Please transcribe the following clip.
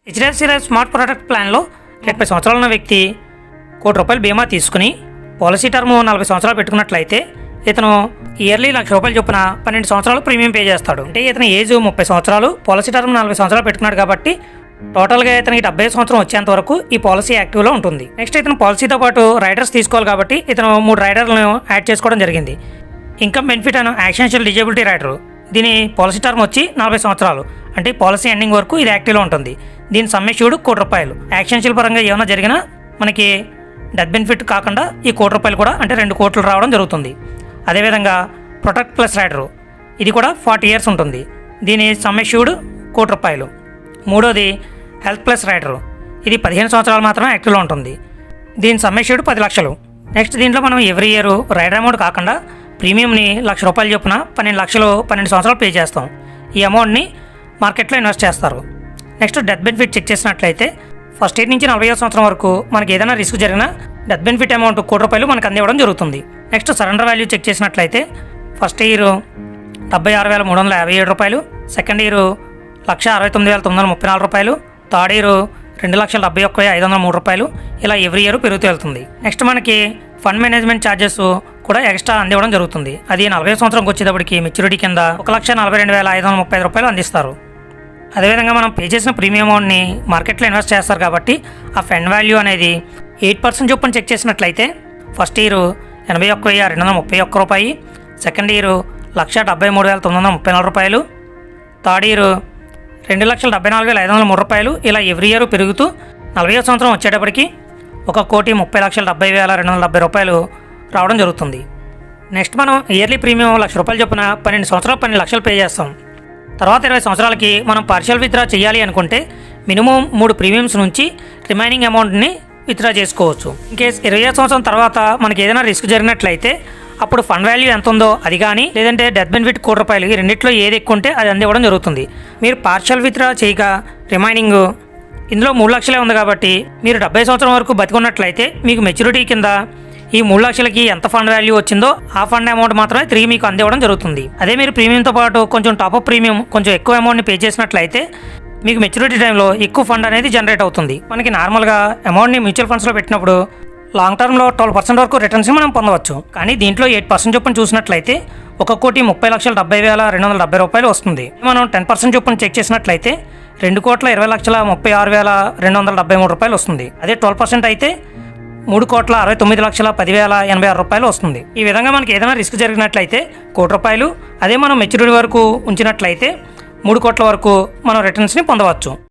HDFC life smart protect ప్లాన్లో 30 సంవత్సరాలు ఉన్న వ్యక్తి ₹1,00,00,000 బీమా తీసుకుని పాలసీ టర్మ్ 40 సంవత్సరాలు పెట్టుకున్నట్లయితే ఇతను ఇయర్లీ ₹1,00,000 చొప్పున 12 సంవత్సరాలు ప్రీమియం పే చేస్తాడు. అంటే ఇతని ఏజ్ 30 సంవత్సరాలు, పాలసీ టర్మ్ 40 సంవత్సరాలు పెట్టుకున్నాడు కాబట్టి టోటల్గా ఇతనికి 70 సంవత్సరం వచ్చేంత వరకు ఈ పాలసీ యాక్టివ్లో ఉంటుంది. నెక్స్ట్ ఇతను పాలసీతో పాటు రైడర్స్ తీసుకోవాలి కాబట్టి ఇతను 3 రైడర్లను యాడ్ చేసుకోవడం జరిగింది. ఇన్కమ్ బెనిఫిట్ అను యాక్సెన్షియల్ డిజేబిలిటీ రైడర్, దీని పాలసీ టర్మ్ వచ్చి 40 సంవత్సరాలు, అంటే పాలసీ ఎండింగ్ వరకు ఇది యాక్టివ్లో ఉంటుంది. దీని సమ్మెష్యూడ్ ₹1,00,00,000. యాక్సెన్షియల్ పరంగా ఏమైనా జరిగినా మనకి డెత్ బెనిఫిట్ కాకుండా ఈ ₹1,00,00,000 కూడా అంటే 2 కోట్లు రావడం జరుగుతుంది. అదేవిధంగా ప్రొటెక్ట్ ప్లస్ రైడరు, ఇది కూడా 40 ఇయర్స్ ఉంటుంది. దీని సమ్మెష్యూడ్ ₹1,00,00,000. మూడోది హెల్త్ ప్లస్ రైడరు, ఇది 15 సంవత్సరాలు మాత్రమే యాక్టివ్లో ఉంటుంది. దీని సమ్మెష్యూడ్ 10 లక్షలు. నెక్స్ట్ దీంట్లో మనం ఎవ్రీ ఇయర్ రైడర్ అమౌంట్ కాకుండా ప్రీమియంని ₹1,00,000 చొప్పున 12 లక్షలు 12 సంవత్సరాలు పే చేస్తాం. ఈ అమౌంట్ని మార్కెట్లో ఇన్వెస్ట్ చేస్తారు. నెక్స్ట్ డెత్ బెనిఫిట్ చెక్ చేసినట్లయితే ఫస్ట్ ఇయర్ నుంచి 40వ సంవత్సరం వరకు మనకి ఏదైనా రిస్క్ జరిగినా డెత్ బెనిఫిట్ అమౌంట్ ₹1,00,00,000 మనకు అందివ్వడం జరుగుతుంది. నెక్స్ట్ సరెండర్ వాల్యూ చెక్ చేసినట్లయితే first year ₹76,357, second year ₹1,69,934, third year ₹2,71,503, ఇలా ఎవ్రీ ఇయర్ పెరుగుతూ వెళ్తుంది. నెక్స్ట్ మనకి ఫండ్ మేనేజ్మెంట్ ఛార్జెస్ కూడా ఎక్స్ట్రా అందివ్వడం జరుగుతుంది. అది 40 సంవత్సరంకి వచ్చేటప్పటికి మెచ్యూరిటీ కింద ₹1,42,535 అందిస్తారు. అదేవిధంగా మనం పే చేసిన ప్రీమియం అమౌంట్ని మార్కెట్లో ఇన్వెస్ట్ చేస్తారు కాబట్టి ఆ ఫండ్ వాల్యూ అనేది 8% చొప్పున చెక్ చేసినట్లయితే first year ₹81,231, second year ₹1,73,934, third year ₹2,74,503, ఇలా ఎవ్రీ ఇయర్ పెరుగుతూ 40వ సంవత్సరం వచ్చేటప్పటికి ₹1,30,70,270 రావడం జరుగుతుంది. నెక్స్ట్ మనం ఇయర్లీ ప్రీమియం ₹1,00,000 చొప్పున 12 సంవత్సరాలు 12 లక్షలు పే చేస్తాం. తర్వాత 20 సంవత్సరాలకి మనం పార్షియల్ విత్డ్రా చేయాలి అనుకుంటే మినిమం 3 ప్రీమియమ్స్ నుంచి రిమైనింగ్ అమౌంట్ని విత్డ్రా చేసుకోవచ్చు. ఇన్కేస్ 20వ సంవత్సరం తర్వాత మనకి ఏదైనా రిస్క్ జరిగినట్లయితే అప్పుడు ఫండ్ వాల్యూ ఎంత ఉందో అది కానీ లేదంటే డెత్ బెనిఫిట్ ₹1,00,00,000 ఈ రెండిట్లో ఏది ఎక్కువ ఉంటే అది అందివ్వడం జరుగుతుంది. మీరు పార్షియల్ విత్డ్రా చేయక రిమైనింగ్ ఇందులో 3 లక్షలే ఉంది కాబట్టి మీరు 70 సంవత్సరం వరకు బతికున్నట్లయితే మీకు మెచ్యూరిటీ కింద ఈ 3 లక్షలకి ఎంత ఫండ్ వాల్యూ వచ్చిందో ఆ ఫండ్ అమౌంట్ మాత్రమే తిరిగి మీకు అందివ్వడం జరుగుతుంది. అదే మీరు ప్రీమియంతో పాటు కొంచెం టాపప్ ప్రీమియం కొంచెం ఎక్కువ అమౌంట్ని పే చేసినట్లయితే మీకు మెచ్యూరిటీ టైంలో ఎక్కువ ఫండ్ అనేది జనరేట్ అవుతుంది. మనకి నార్మల్గా అమౌంట్ని మ్యూచువల్ ఫండ్స్లో పెట్టినప్పుడు లాంగ్ టర్మ్లో 12% వరకు రిటర్న్స్ని మనం పొందవచ్చు. కానీ దీంట్లో 8% చొప్పున చూసినట్లయితే ₹1,30,70,270 వస్తుంది. మనం 10% చొప్పున చెక్ చేసినట్లయితే ₹2,20,36,273 వస్తుంది. అదే 12% అయితే ₹3,69,10,086 వస్తుంది. ఈ విధంగా మనకి ఏదైనా రిస్క్ జరిగినట్లయితే ₹1,00,00,000, అదే మనం మెచ్యూరిటీ వరకు ఉంచినట్లయితే 3 కోట్ల వరకు మనం రిటర్న్స్ని పొందవచ్చు.